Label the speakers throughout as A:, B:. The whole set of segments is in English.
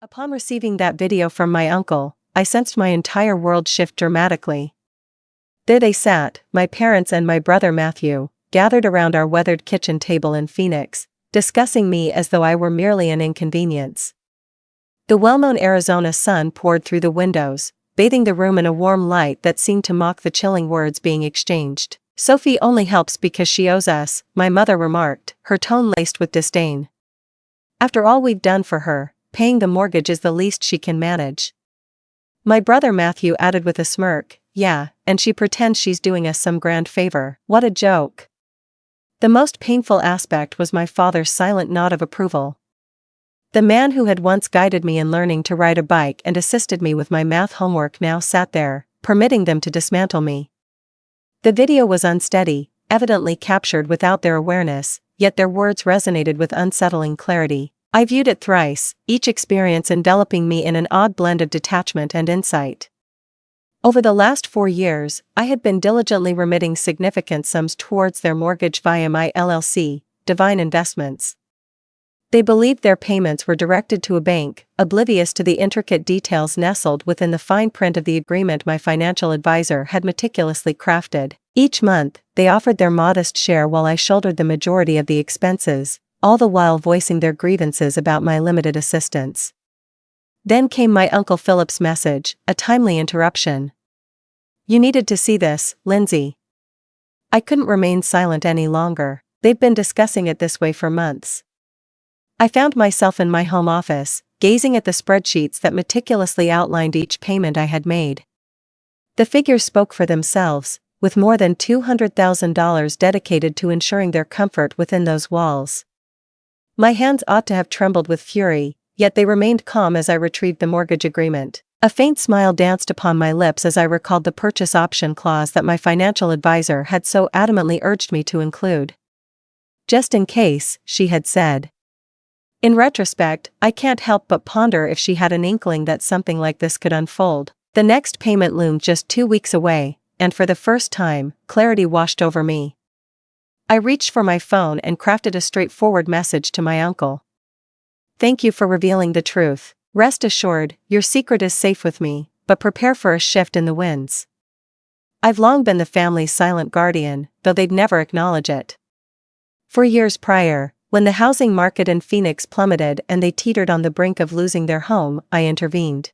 A: Upon receiving that video from my uncle, I sensed my entire world shift dramatically. There they sat, my parents and my brother Matthew, gathered around our weathered kitchen table in Phoenix, discussing me as though I were merely an inconvenience. The well-known Arizona sun poured through the windows, bathing the room in a warm light that seemed to mock the chilling words being exchanged. "Sophie only helps because she owes us," my mother remarked, her tone laced with disdain. "After all we've done for her, paying the mortgage is the least she can manage." My brother Matthew added with a smirk, "Yeah, and she pretends she's doing us some grand favor. What a joke." The most painful aspect was my father's silent nod of approval. The man who had once guided me in learning to ride a bike and assisted me with my math homework now sat there, permitting them to dismantle me. The video was unsteady, evidently captured without their awareness, yet their words resonated with unsettling clarity. I viewed it thrice, each experience enveloping me in an odd blend of detachment and insight. Over the last 4 years, I had been diligently remitting significant sums towards their mortgage via my LLC, Divine Investments. They believed their payments were directed to a bank, oblivious to the intricate details nestled within the fine print of the agreement my financial advisor had meticulously crafted. Each month, they offered their modest share while I shouldered the majority of the expenses, all the while voicing their grievances about my limited assistance. Then came my Uncle Philip's message, a timely interruption. "You needed to see this, Lindsay." I couldn't remain silent any longer. They'd been discussing it this way for months. I found myself in my home office, gazing at the spreadsheets that meticulously outlined each payment I had made. The figures spoke for themselves, with more than $200,000 dedicated to ensuring their comfort within those walls. My hands ought to have trembled with fury, yet they remained calm as I retrieved the mortgage agreement. A faint smile danced upon my lips as I recalled the purchase option clause that my financial advisor had so adamantly urged me to include. "Just in case," she had said. In retrospect, I can't help but ponder if she had an inkling that something like this could unfold. The next payment loomed just 2 weeks away, and for the first time, clarity washed over me. I reached for my phone and crafted a straightforward message to my uncle. "Thank you for revealing the truth. Rest assured, your secret is safe with me, but prepare for a shift in the winds. I've long been the family's silent guardian, though they'd never acknowledge it. For years prior, when the housing market in Phoenix plummeted and they teetered on the brink of losing their home, I intervened.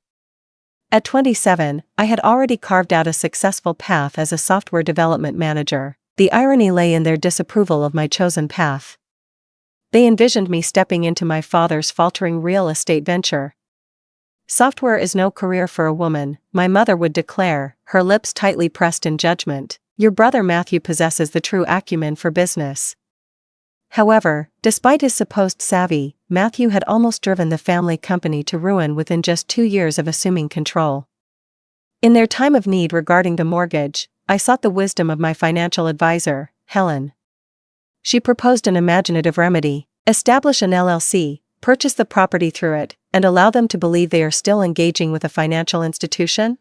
A: At 27, I had already carved out a successful path as a software development manager. The irony lay in their disapproval of my chosen path. They envisioned me stepping into my father's faltering real estate venture. "Software is no career for a woman," my mother would declare, her lips tightly pressed in judgment. "Your brother Matthew possesses the true acumen for business." However, despite his supposed savvy, Matthew had almost driven the family company to ruin within just 2 years of assuming control. In their time of need regarding the mortgage, I sought the wisdom of my financial advisor, Helen. She proposed an imaginative remedy: establish an LLC, purchase the property through it, and allow them to believe they are still engaging with a financial institution.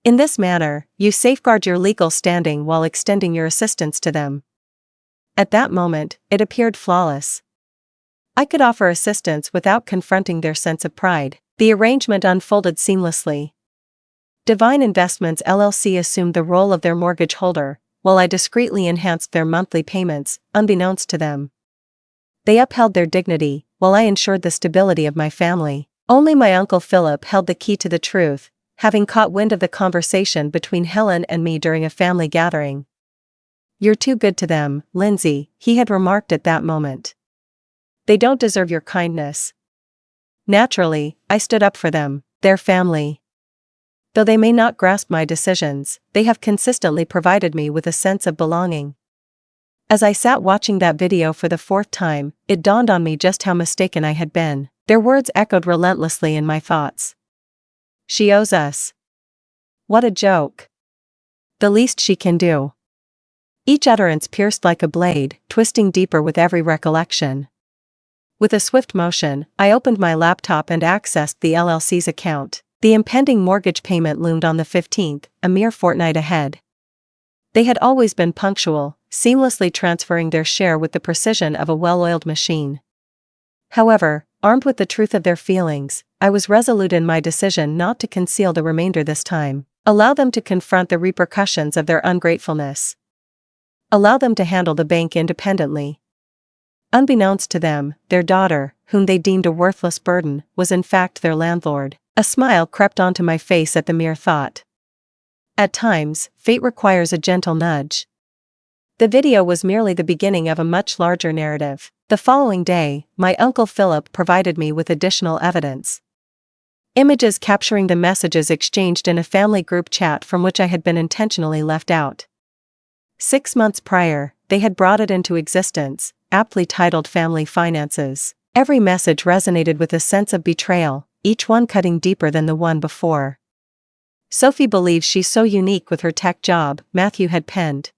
A: In this manner, you safeguard your legal standing while extending your assistance to them. At that moment, it appeared flawless. I could offer assistance without confronting their sense of pride. The arrangement unfolded seamlessly. Divine Investments LLC assumed the role of their mortgage holder, while I discreetly enhanced their monthly payments, unbeknownst to them. They upheld their dignity, while I ensured the stability of my family. Only my Uncle Philip held the key to the truth, having caught wind of the conversation between Helen and me during a family gathering. "You're too good to them, Lindsay," he had remarked at that moment. "They don't deserve your kindness." Naturally, I stood up for them, their family. Though they may not grasp my decisions, they have consistently provided me with a sense of belonging. As I sat watching that video for the 4th time, it dawned on me just how mistaken I had been. Their words echoed relentlessly in my thoughts. "She owes us." What a joke. "The least she can do." Each utterance pierced like a blade, twisting deeper with every recollection. With a swift motion, I opened my laptop and accessed the LLC's account. The impending mortgage payment loomed on the 15th, a mere fortnight ahead. They had always been punctual, seamlessly transferring their share with the precision of a well-oiled machine. However, armed with the truth of their feelings, I was resolute in my decision not to conceal the remainder this time. Allow them to confront the repercussions of their ungratefulness. Allow them to handle the bank independently. Unbeknownst to them, their daughter, whom they deemed a worthless burden, was in fact their landlord. A smile crept onto my face at the mere thought. At times, fate requires a gentle nudge. The video was merely the beginning of a much larger narrative. The following day, my Uncle Philip provided me with additional evidence. Images capturing the messages exchanged in a family group chat from which I had been intentionally left out. 6 months prior, they had brought it into existence, aptly titled Family Finances. Every message resonated with a sense of betrayal, each one cutting deeper than the one before. Sophie believes she's so unique with her tech job, Matthew had penned.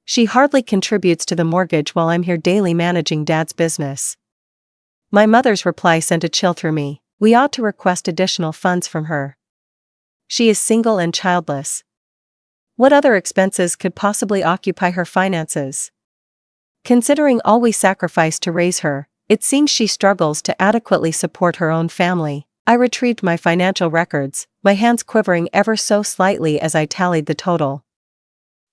A: She hardly contributes to the mortgage while I'm here daily managing Dad's business. My mother's reply sent a chill through me. We ought to request additional funds from her. She is single and childless. What other expenses could possibly occupy her finances? Considering all we sacrificed to raise her, it seems she struggles to adequately support her own family. I retrieved my financial records, my hands quivering ever so slightly as I tallied the total.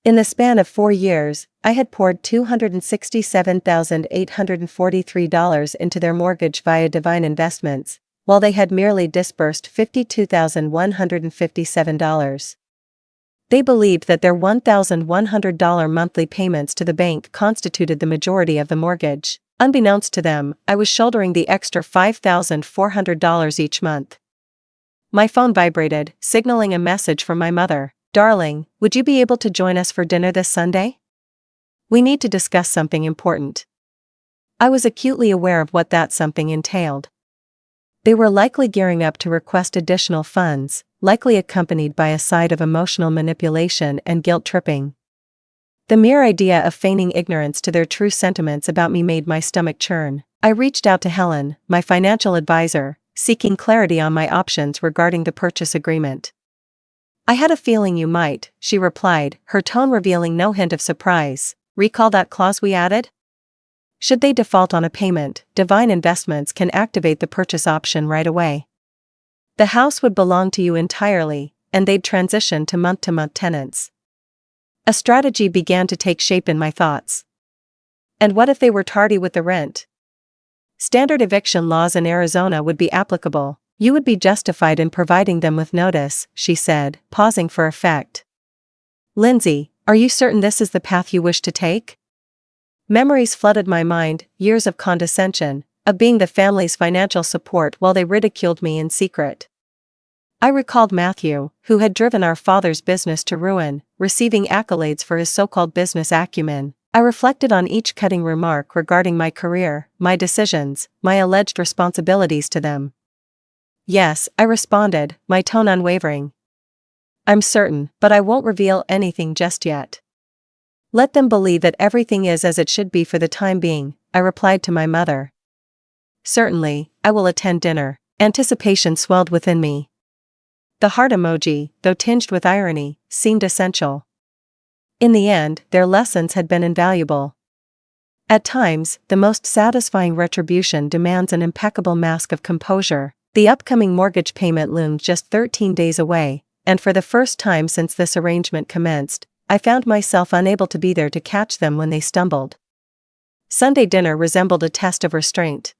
A: In the span of 4 years, I had poured $267,843 into their mortgage via Divine Investments, while they had merely disbursed $52,157. They believed that their $1,100 monthly payments to the bank constituted the majority of the mortgage. Unbeknownst to them, I was shouldering the extra $5,400 each month. My phone vibrated, signaling a message from my mother. Darling, would you be able to join us for dinner this Sunday? We need to discuss something important. I was acutely aware of what that something entailed. They were likely gearing up to request additional funds, likely accompanied by a side of emotional manipulation and guilt-tripping. The mere idea of feigning ignorance to their true sentiments about me made my stomach churn. I reached out to Helen, my financial advisor, seeking clarity on my options regarding the purchase agreement. I had a feeling you might, she replied, her tone revealing no hint of surprise. Recall that clause we added? Should they default on a payment, Divine Investments can activate the purchase option right away. The house would belong to you entirely, and they'd transition to month-to-month tenants. A strategy began to take shape in my thoughts. And what if they were tardy with the rent? Standard eviction laws in Arizona would be applicable. You would be justified in providing them with notice, she said, pausing for effect. Lindsay, are you certain this is the path you wish to take? Memories flooded my mind, years of condescension, of being the family's financial support while they ridiculed me in secret. I recalled Matthew, who had driven our father's business to ruin, receiving accolades for his so-called business acumen. I reflected on each cutting remark regarding my career, my decisions, my alleged responsibilities to them. Yes, I responded, my tone unwavering. I'm certain, but I won't reveal anything just yet. Let them believe that everything is as it should be for the time being, I replied to my mother. Certainly, I will attend dinner. Anticipation swelled within me. The heart emoji, though tinged with irony, seemed essential. In the end, their lessons had been invaluable. At times, the most satisfying retribution demands an impeccable mask of composure. The upcoming mortgage payment loomed just 13 days away, and for the first time since this arrangement commenced, I found myself unable to be there to catch them when they stumbled. Sunday dinner resembled a test of restraint.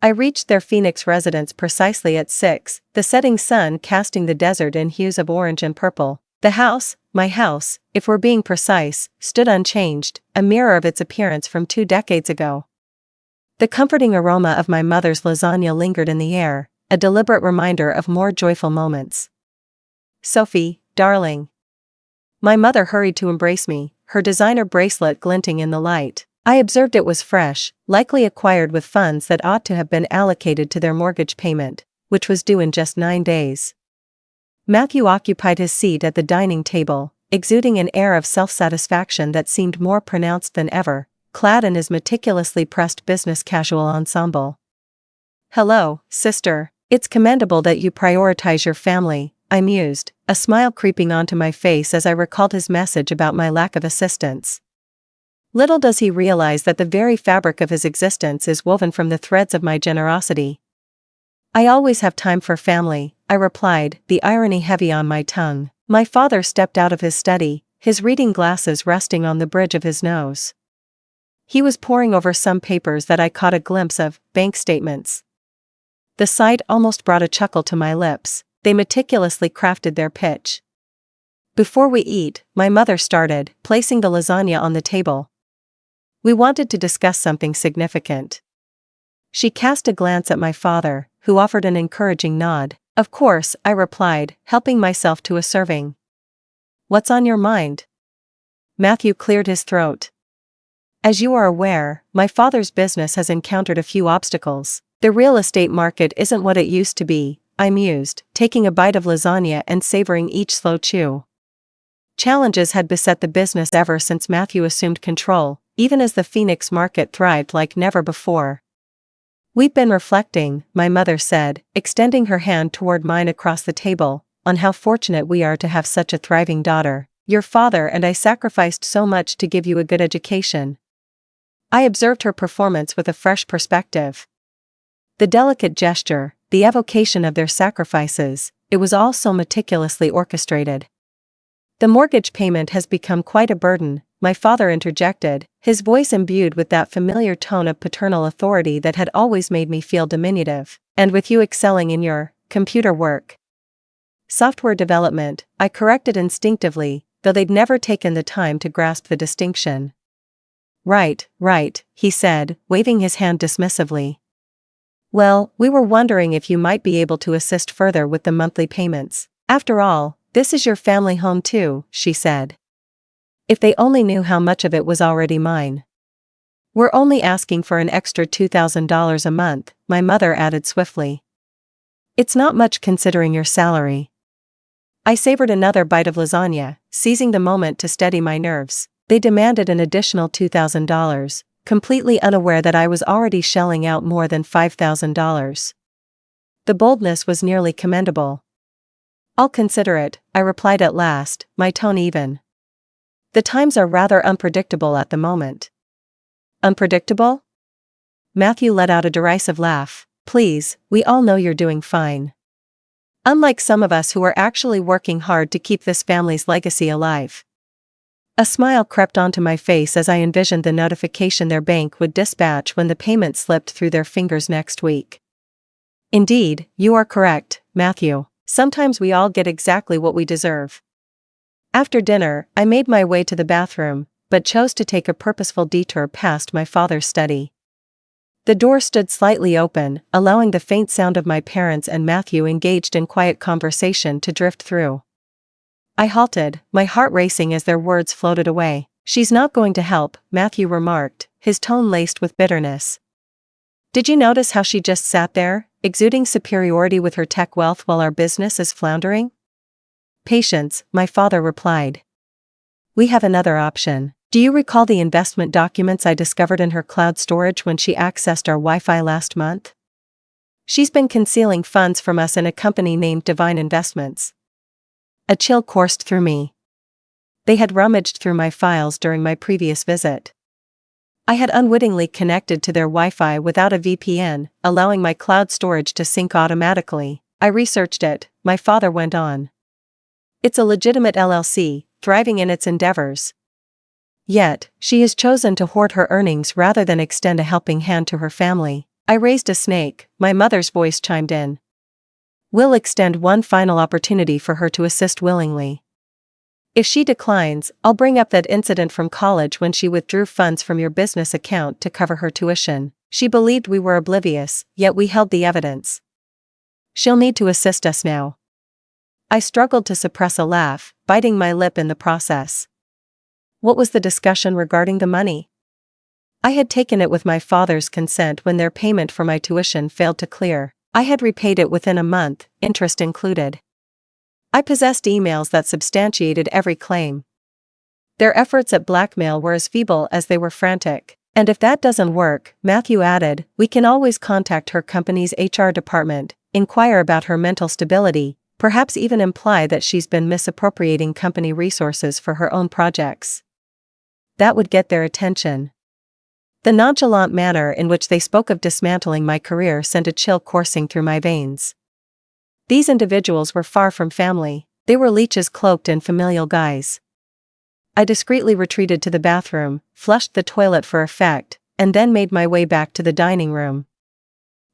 A: I reached their Phoenix residence precisely at 6, the setting sun casting the desert in hues of orange and purple. The house, my house, if we're being precise, stood unchanged, a mirror of its appearance from 2 decades ago. The comforting aroma of my mother's lasagna lingered in the air, a deliberate reminder of more joyful moments. Sophie, darling. My mother hurried to embrace me, her designer bracelet glinting in the light. I observed it was fresh, likely acquired with funds that ought to have been allocated to their mortgage payment, which was due in just 9 days. Matthew occupied his seat at the dining table, exuding an air of self-satisfaction that seemed more pronounced than ever, clad in his meticulously pressed business casual ensemble. Hello, sister. It's commendable that you prioritize your family, I mused, a smile creeping onto my face as I recalled his message about my lack of assistance. Little does he realize that the very fabric of his existence is woven from the threads of my generosity. I always have time for family, I replied, the irony heavy on my tongue. My father stepped out of his study, his reading glasses resting on the bridge of his nose. He was poring over some papers that I caught a glimpse of, bank statements. The sight almost brought a chuckle to my lips. They meticulously crafted their pitch. Before we eat, my mother started, placing the lasagna on the table. We wanted to discuss something significant. She cast a glance at my father, who offered an encouraging nod. Of course, I replied, helping myself to a serving. What's on your mind? Matthew cleared his throat. As you are aware, my father's business has encountered a few obstacles. The real estate market isn't what it used to be, I mused, taking a bite of lasagna and savoring each slow chew. Challenges had beset the business ever since Matthew assumed control, even as the Phoenix market thrived like never before. We've been reflecting, my mother said, extending her hand toward mine across the table, on how fortunate we are to have such a thriving daughter. Your father and I sacrificed so much to give you a good education. I observed her performance with a fresh perspective. The delicate gesture, the evocation of their sacrifices, it was all so meticulously orchestrated. The mortgage payment has become quite a burden, my father interjected, his voice imbued with that familiar tone of paternal authority that had always made me feel diminutive. And with you excelling in your computer work. Software development, I corrected instinctively, though they'd never taken the time to grasp the distinction. Right, he said, waving his hand dismissively. Well, we were wondering if you might be able to assist further with the monthly payments. After all, this is your family home too, she said. If they only knew how much of it was already mine. We're only asking for an extra $2,000 a month, my mother added swiftly. It's not much considering your salary. I savored another bite of lasagna, seizing the moment to steady my nerves. They demanded an additional $2,000, completely unaware that I was already shelling out more than $5,000. The boldness was nearly commendable. I'll consider it, I replied at last, my tone even. The times are rather unpredictable at the moment. Unpredictable? Matthew let out a derisive laugh. Please, we all know you're doing fine. Unlike some of us who are actually working hard to keep this family's legacy alive. A smile crept onto my face as I envisioned the notification their bank would dispatch when the payment slipped through their fingers next week. Indeed, you are correct, Matthew. Sometimes we all get exactly what we deserve. After dinner, I made my way to the bathroom, but chose to take a purposeful detour past my father's study. The door stood slightly open, allowing the faint sound of my parents and Matthew engaged in quiet conversation to drift through. I halted, my heart racing as their words floated away. She's not going to help, Matthew remarked, his tone laced with bitterness. Did you notice how she just sat there, exuding superiority with her tech wealth while our business is floundering? Patience, my father replied. We have another option. Do you recall the investment documents I discovered in her cloud storage when she accessed our Wi-Fi last month? She's been concealing funds from us in a company named Divine Investments. A chill coursed through me. They had rummaged through my files during my previous visit. I had unwittingly connected to their Wi-Fi without a VPN, allowing my cloud storage to sync automatically. I researched it, my father went on. It's a legitimate LLC, thriving in its endeavors. Yet, she has chosen to hoard her earnings rather than extend a helping hand to her family. I raised a snake, my mother's voice chimed in. We'll extend one final opportunity for her to assist willingly. If she declines, I'll bring up that incident from college when she withdrew funds from your business account to cover her tuition. She believed we were oblivious, yet we held the evidence. She'll need to assist us now. I struggled to suppress a laugh, biting my lip in the process. What was the discussion regarding the money? I had taken it with my father's consent when their payment for my tuition failed to clear. I had repaid it within a month, interest included. I possessed emails that substantiated every claim. Their efforts at blackmail were as feeble as they were frantic. And if that doesn't work, Matthew added, we can always contact her company's HR department, inquire about her mental stability, perhaps even imply that she's been misappropriating company resources for her own projects. That would get their attention. The nonchalant manner in which they spoke of dismantling my career sent a chill coursing through my veins. These individuals were far from family, they were leeches cloaked in familial guise. I discreetly retreated to the bathroom, flushed the toilet for effect, and then made my way back to the dining room.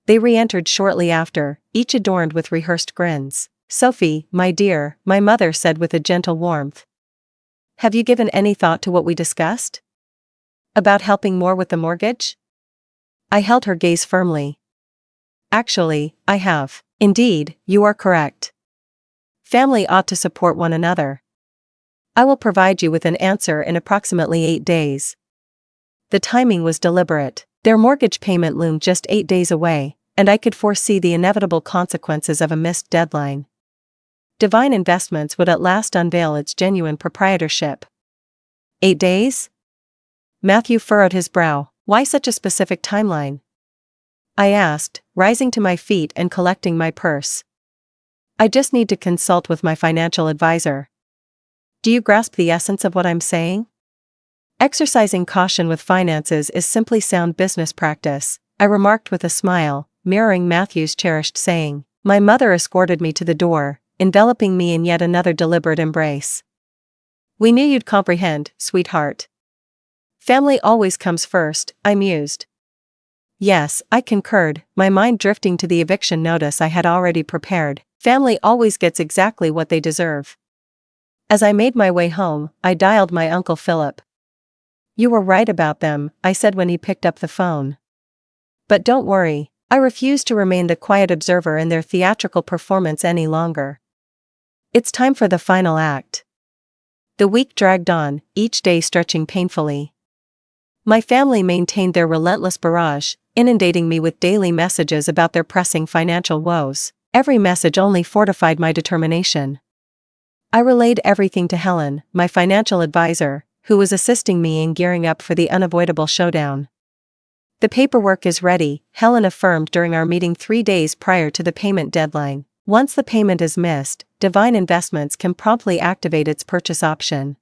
A: They re-entered shortly after, each adorned with rehearsed grins. "Sophie, my dear," my mother said with a gentle warmth. "Have you given any thought to what we discussed? About helping more with the mortgage?" I held her gaze firmly. "Actually, I have. Indeed, you are correct. Family ought to support one another. I will provide you with an answer in approximately 8 days." The timing was deliberate. Their mortgage payment loomed just 8 days away, and I could foresee the inevitable consequences of a missed deadline. Divine Investments would at last unveil its genuine proprietorship. 8 days? Matthew furrowed his brow. Why such a specific timeline? I asked, rising to my feet and collecting my purse. I just need to consult with my financial advisor. Do you grasp the essence of what I'm saying? Exercising caution with finances is simply sound business practice, I remarked with a smile, mirroring Matthew's cherished saying. My mother escorted me to the door, enveloping me in yet another deliberate embrace. "We knew you'd comprehend, sweetheart. Family always comes first," I mused. Yes, I concurred, my mind drifting to the eviction notice I had already prepared. Family always gets exactly what they deserve. As I made my way home, I dialed my Uncle Philip. "You were right about them," I said when he picked up the phone. "But don't worry, I refuse to remain the quiet observer in their theatrical performance any longer. It's time for the final act." The week dragged on, each day stretching painfully. My family maintained their relentless barrage, inundating me with daily messages about their pressing financial woes. Every message only fortified my determination. I relayed everything to Helen, my financial advisor, who was assisting me in gearing up for the unavoidable showdown. "The paperwork is ready," Helen affirmed during our meeting 3 days prior to the payment deadline. "Once the payment is missed, Divine Investments can promptly activate its purchase option.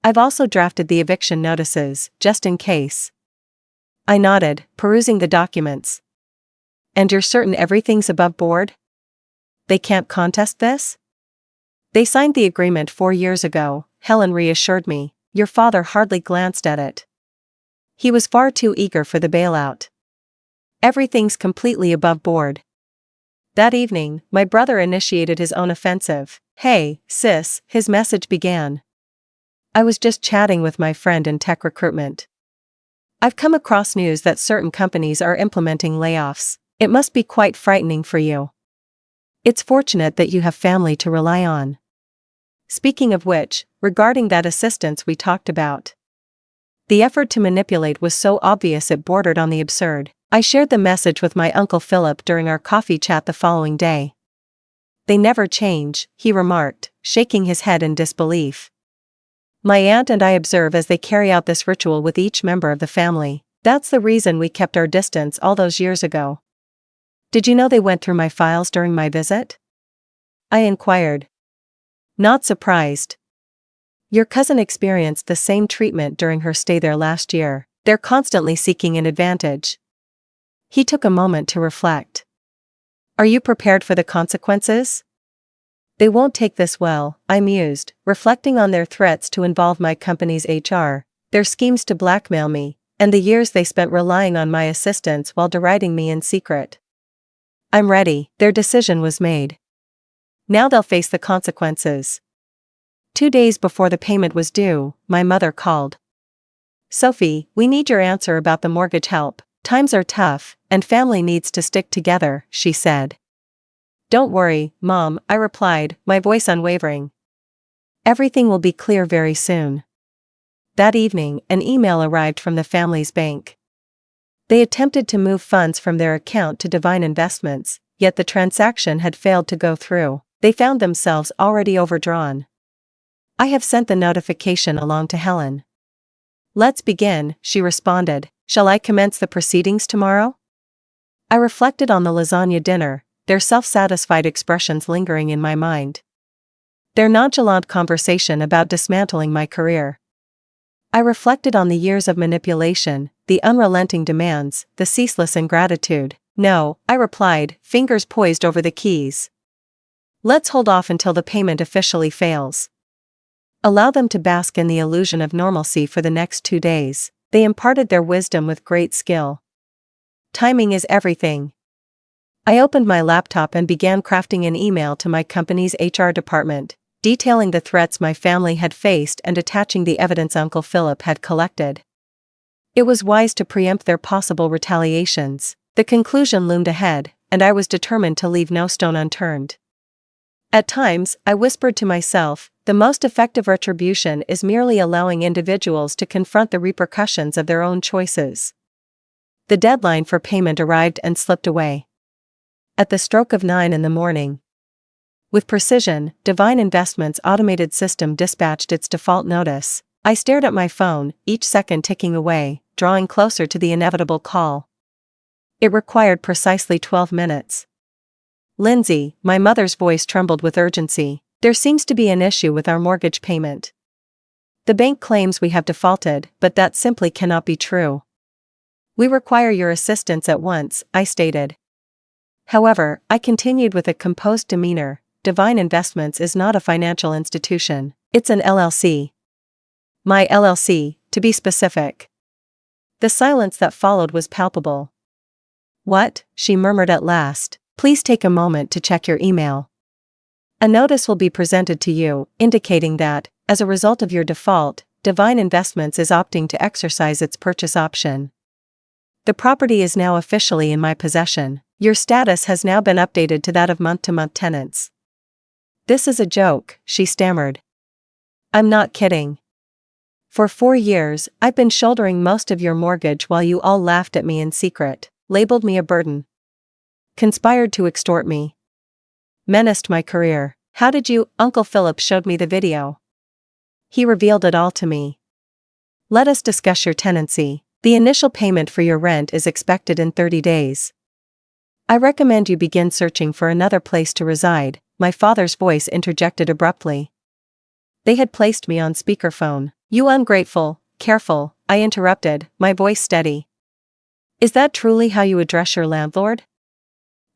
A: I've also drafted the eviction notices, just in case." I nodded, perusing the documents. "And you're certain everything's above board? They can't contest this?" "They signed the agreement 4 years ago," Helen reassured me. "Your father hardly glanced at it. He was far too eager for the bailout. Everything's completely above board." That evening, my brother initiated his own offensive. "Hey, sis," his message began. "I was just chatting with my friend in tech recruitment. I've come across news that certain companies are implementing layoffs. It must be quite frightening for you. It's fortunate that you have family to rely on. Speaking of which, regarding that assistance we talked about." The effort to manipulate was so obvious it bordered on the absurd. I shared the message with my Uncle Philip during our coffee chat the following day. "They never change," he remarked, shaking his head in disbelief. "My aunt and I observe as they carry out this ritual with each member of the family. That's the reason we kept our distance all those years ago." "Did you know they went through my files during my visit?" I inquired. "Not surprised. Your cousin experienced the same treatment during her stay there last year. They're constantly seeking an advantage." He took a moment to reflect. "Are you prepared for the consequences?" "They won't take this well," I mused, reflecting on their threats to involve my company's HR, their schemes to blackmail me, and the years they spent relying on my assistance while deriding me in secret. "I'm ready." Their decision was made. Now they'll face the consequences. 2 days before the payment was due, my mother called. "Sophie, we need your answer about the mortgage help. Times are tough, and family needs to stick together," she said. "Don't worry, Mom," I replied, my voice unwavering. "Everything will be clear very soon." That evening, an email arrived from the family's bank. They attempted to move funds from their account to Divine Investments, yet the transaction had failed to go through. They found themselves already overdrawn. I have sent the notification along to Helen. "Let's begin," she responded. "Shall I commence the proceedings tomorrow?" I reflected on the lasagna dinner, their self-satisfied expressions lingering in my mind. Their nonchalant conversation about dismantling my career. I reflected on the years of manipulation, the unrelenting demands, the ceaseless ingratitude. "No," I replied, fingers poised over the keys. "Let's hold off until the payment officially fails. Allow them to bask in the illusion of normalcy for the next 2 days." They imparted their wisdom with great skill. Timing is everything. I opened my laptop and began crafting an email to my company's HR department, detailing the threats my family had faced and attaching the evidence Uncle Philip had collected. It was wise to preempt their possible retaliations. The conclusion loomed ahead, and I was determined to leave no stone unturned. At times, I whispered to myself, the most effective retribution is merely allowing individuals to confront the repercussions of their own choices. The deadline for payment arrived and slipped away. At the stroke of 9 in the morning. With precision, Divine Investments' automated system dispatched its default notice. I stared at my phone, each second ticking away, drawing closer to the inevitable call. It required precisely 12 minutes. "Lindsay," my mother's voice trembled with urgency, "there seems to be an issue with our mortgage payment. The bank claims we have defaulted, but that simply cannot be true. We require your assistance at once," I stated. However, I continued with a composed demeanor, "Divine Investments is not a financial institution, it's an LLC. My LLC, to be specific." The silence that followed was palpable. "What?" she murmured at last. "Please take a moment to check your email. A notice will be presented to you, indicating that, as a result of your default, Divine Investments is opting to exercise its purchase option. The property is now officially in my possession. Your status has now been updated to that of month-to-month tenants." "This is a joke," she stammered. "I'm not kidding. For 4 years, I've been shouldering most of your mortgage while you all laughed at me in secret, labeled me a burden, conspired to extort me, menaced my career. How did you?" Uncle Philip showed me the video. He revealed it all to me. "Let us discuss your tenancy. The initial payment for your rent is expected in 30 days. I recommend you begin searching for another place to reside," my father's voice interjected abruptly. They had placed me on speakerphone. "You ungrateful, careful," I interrupted, my voice steady. "Is that truly how you address your landlord?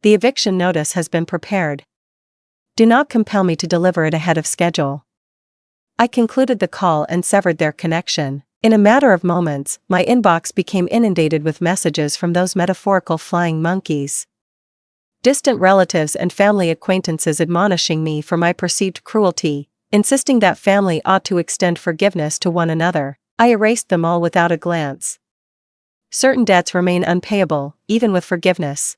A: The eviction notice has been prepared. Do not compel me to deliver it ahead of schedule." I concluded the call and severed their connection. In a matter of moments, my inbox became inundated with messages from those metaphorical flying monkeys. Distant relatives and family acquaintances admonishing me for my perceived cruelty, insisting that family ought to extend forgiveness to one another. I erased them all without a glance. Certain debts remain unpayable, even with forgiveness.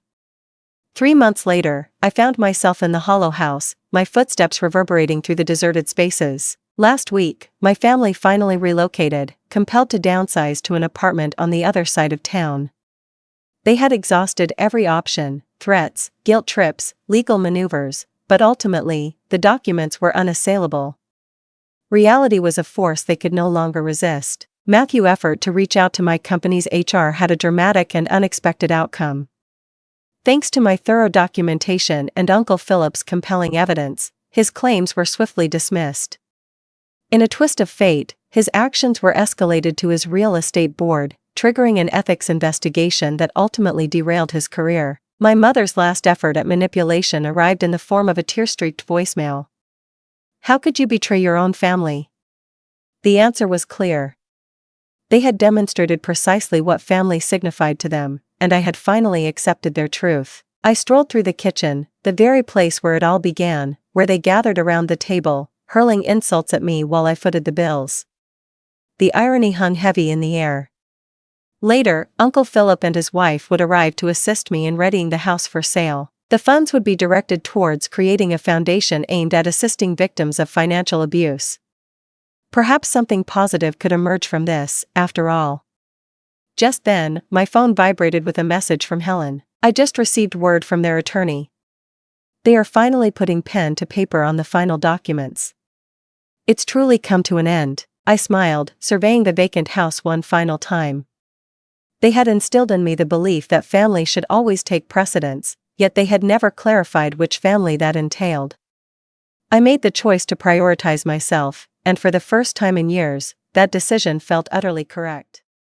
A: 3 months later, I found myself in the hollow house, my footsteps reverberating through the deserted spaces. Last week, my family finally relocated, compelled to downsize to an apartment on the other side of town. They had exhausted every option, threats, guilt trips, legal maneuvers, but ultimately, the documents were unassailable. Reality was a force they could no longer resist. Matthew's effort to reach out to my company's HR had a dramatic and unexpected outcome. Thanks to my thorough documentation and Uncle Philip's compelling evidence, his claims were swiftly dismissed. In a twist of fate, his actions were escalated to his real estate board, triggering an ethics investigation that ultimately derailed his career. My mother's last effort at manipulation arrived in the form of a tear-streaked voicemail. "How could you betray your own family?" The answer was clear. They had demonstrated precisely what family signified to them, and I had finally accepted their truth. I strolled through the kitchen, the very place where it all began, where they gathered around the table, hurling insults at me while I footed the bills. The irony hung heavy in the air. Later, Uncle Philip and his wife would arrive to assist me in readying the house for sale. The funds would be directed towards creating a foundation aimed at assisting victims of financial abuse. Perhaps something positive could emerge from this, after all. Just then, my phone vibrated with a message from Helen. "I just received word from their attorney. They are finally putting pen to paper on the final documents. It's truly come to an end." I smiled, surveying the vacant house one final time. They had instilled in me the belief that family should always take precedence, yet they had never clarified which family that entailed. I made the choice to prioritize myself, and for the first time in years, that decision felt utterly correct.